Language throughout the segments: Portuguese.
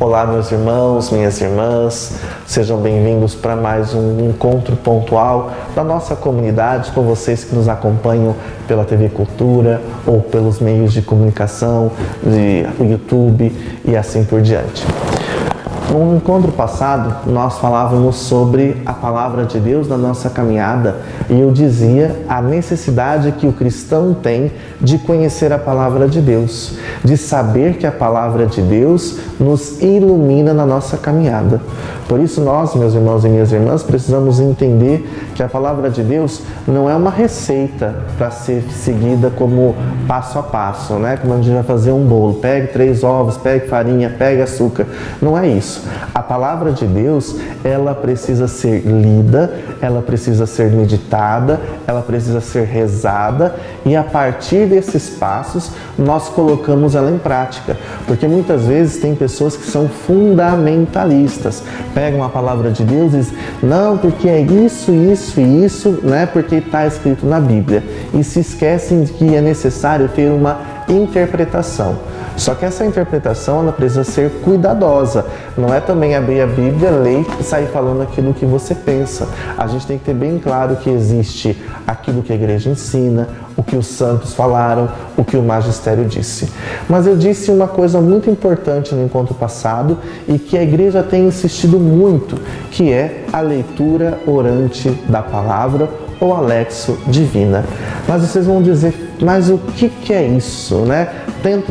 Olá, meus irmãos, minhas irmãs, sejam bem-vindos para mais um encontro pontual da nossa comunidade, com vocês que nos acompanham pela TV Cultura ou pelos meios de comunicação, de YouTube e assim por diante. No encontro passado, nós falávamos sobre a palavra de Deus na nossa caminhada e eu dizia a necessidade que o cristão tem de conhecer a palavra de Deus, de saber que a palavra de Deus nos ilumina na nossa caminhada. Por isso nós, meus irmãos e minhas irmãs, precisamos entender que a palavra de Deus não é uma receita para ser seguida como passo a passo, né? Como a gente vai fazer um bolo, pegue 3 ovos, pegue farinha, pegue açúcar. Não é isso. A palavra de Deus, ela precisa ser lida, ela precisa ser meditada, ela precisa ser rezada e a partir desses passos nós colocamos ela em prática. Porque muitas vezes tem pessoas que são fundamentalistas, pegam a palavra de Deus e dizem, não, porque é isso, isso e isso, né? Porque está escrito na Bíblia. E se esquecem de que é necessário ter uma interpretação. Só que essa interpretação ela precisa ser cuidadosa. Não é também abrir a Bíblia, ler e sair falando aquilo que você pensa. A gente tem que ter bem claro que existe aquilo que a igreja ensina, o que os santos falaram, o que o magistério disse. Mas eu disse uma coisa muito importante no encontro passado e que a igreja tem insistido muito, que é a leitura orante da palavra ou a Lexio Divina. Mas vocês vão dizer, mas o que é isso, né?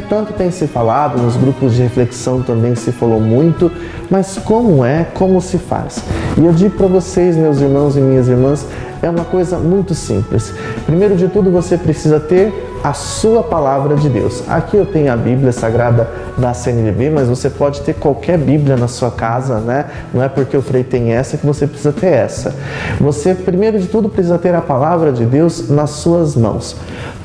Tanto tem se falado, nos grupos de reflexão também se falou muito, mas como se faz? E eu digo para vocês, meus irmãos e minhas irmãs, é uma coisa muito simples. Primeiro de tudo, você precisa ter a sua palavra de Deus. Aqui eu tenho a Bíblia Sagrada da CNBB, mas você pode ter qualquer Bíblia na sua casa, né? Não é porque o Frei tem essa que você precisa ter essa. Você, primeiro de tudo, precisa ter a palavra de Deus nas suas mãos.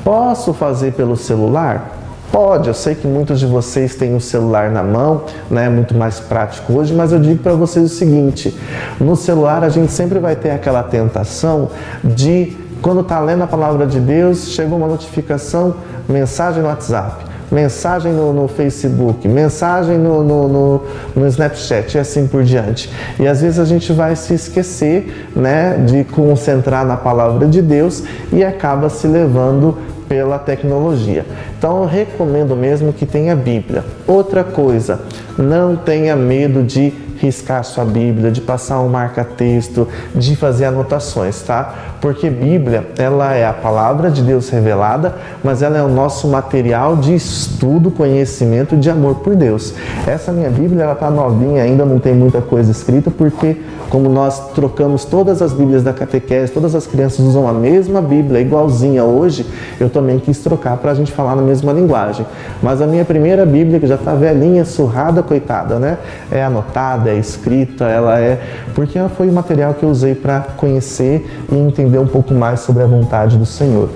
Posso fazer pelo celular? Pode, eu sei que muitos de vocês têm o celular na mão, né? Muito mais prático hoje, mas eu digo para vocês o seguinte, no celular a gente sempre vai ter aquela tentação de, quando está lendo a palavra de Deus, chegou uma notificação, mensagem no WhatsApp, mensagem no Facebook, mensagem no Snapchat e assim por diante. E às vezes a gente vai se esquecer, né, de concentrar na palavra de Deus e acaba se levando pela tecnologia. Então eu recomendo mesmo que tenha Bíblia. Outra coisa, não tenha medo de riscar sua Bíblia, de passar um marca-texto, de fazer anotações, tá? Porque Bíblia, ela é a palavra de Deus revelada, mas ela é o nosso material de estudo, conhecimento, de amor por Deus. Essa minha Bíblia, ela tá novinha, ainda não tem muita coisa escrita, porque como nós trocamos todas as Bíblias da catequese, todas as crianças usam a mesma Bíblia, igualzinha hoje, eu também quis trocar para a gente falar na mesma linguagem. Mas a minha primeira Bíblia, que já tá velhinha, surrada, coitada, né? É anotada, é escrita, ela é... porque ela foi o material que eu usei para conhecer e entender um pouco mais sobre a vontade do Senhor.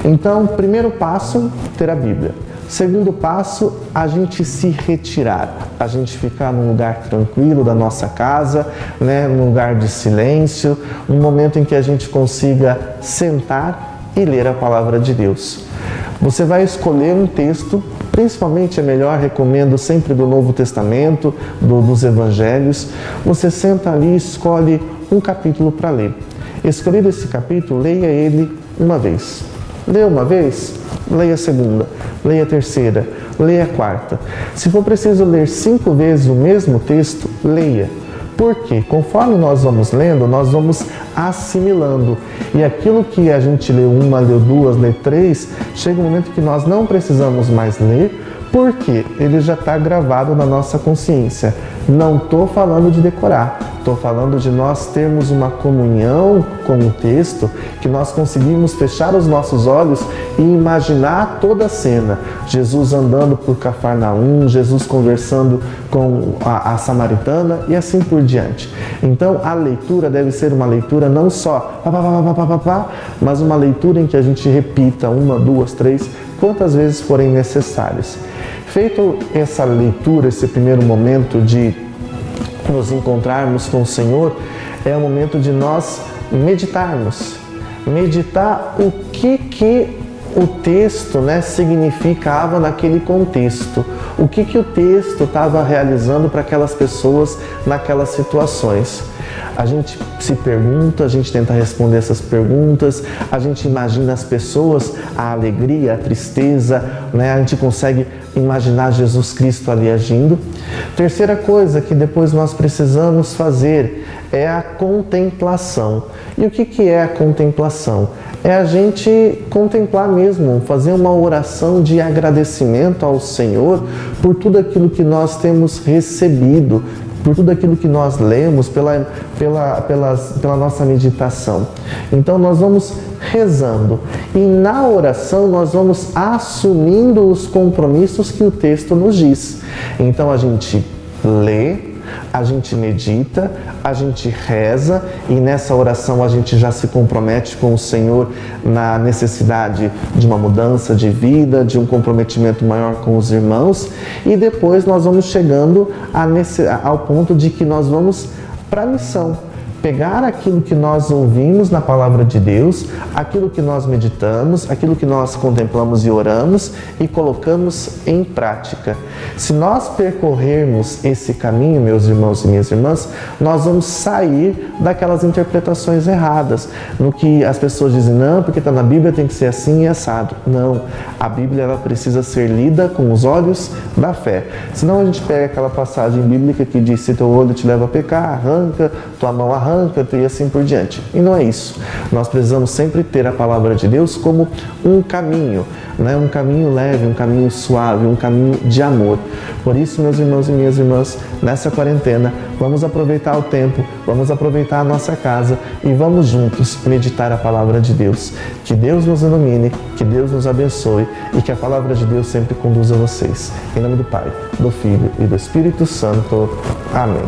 Então, primeiro passo, ter a Bíblia. Segundo passo, a gente se retirar, a gente ficar num lugar tranquilo da nossa casa, né, num lugar de silêncio, um momento em que a gente consiga sentar e ler a palavra de Deus. Você vai escolher um texto, principalmente é melhor, recomendo sempre do Novo Testamento, dos Evangelhos. Você senta ali e escolhe um capítulo para ler. Escolhido esse capítulo, leia ele uma vez. Leia uma vez, leia a segunda, leia a terceira, leia a quarta. Se for preciso ler 5 vezes o mesmo texto, leia. Porque conforme nós vamos lendo, nós vamos assimilando. E aquilo que a gente leu 1, leu 2, leu 3, chega um momento que nós não precisamos mais ler, porque ele já está gravado na nossa consciência. Não estou falando de decorar, estou falando de nós termos uma comunhão com o texto, que nós conseguimos fechar os nossos olhos e imaginar toda a cena. Jesus andando por Cafarnaum, Jesus conversando com a samaritana e assim por diante. Então a leitura deve ser uma leitura não só mas uma leitura em que a gente repita 1, 2, 3, quantas vezes forem necessárias. Feito essa leitura, esse primeiro momento de nos encontrarmos com o Senhor, é o momento de nós meditarmos. Meditar o que o texto, né, significava naquele contexto. O que o texto estava realizando para aquelas pessoas naquelas situações? A gente se pergunta, a gente tenta responder essas perguntas, a gente imagina as pessoas, a alegria, a tristeza, né? A gente consegue imaginar Jesus Cristo ali agindo. Terceira coisa que depois nós precisamos fazer é a contemplação. E o que é a contemplação? É a gente contemplar mesmo, fazer uma oração de agradecimento ao Senhor por tudo aquilo que nós temos recebido, por tudo aquilo que nós lemos, pela nossa meditação. Então nós vamos rezando e na oração nós vamos assumindo os compromissos que o texto nos diz. Então a gente lê, a gente medita, a gente reza e nessa oração a gente já se compromete com o Senhor na necessidade de uma mudança de vida, de um comprometimento maior com os irmãos e depois nós vamos chegando ao ponto de que nós vamos para a missão. Pegar aquilo que nós ouvimos na palavra de Deus, aquilo que nós meditamos, aquilo que nós contemplamos e oramos e colocamos em prática. Se nós percorrermos esse caminho, meus irmãos e minhas irmãs, nós vamos sair daquelas interpretações erradas, no que as pessoas dizem, não, porque está na Bíblia tem que ser assim e assado. Não, a Bíblia ela precisa ser lida com os olhos da fé. Senão a gente pega aquela passagem bíblica que diz, se teu olho te leva a pecar, arranca, tua mão arranca, e assim por diante. E não é isso. Nós precisamos sempre ter a palavra de Deus como um caminho, né? Um caminho leve, um caminho suave, um caminho de amor. Por isso, meus irmãos e minhas irmãs, nessa quarentena, vamos aproveitar o tempo, vamos aproveitar a nossa casa e vamos juntos meditar a palavra de Deus. Que Deus nos ilumine, que Deus nos abençoe e que a palavra de Deus sempre conduza vocês. Em nome do Pai, do Filho e do Espírito Santo. Amém.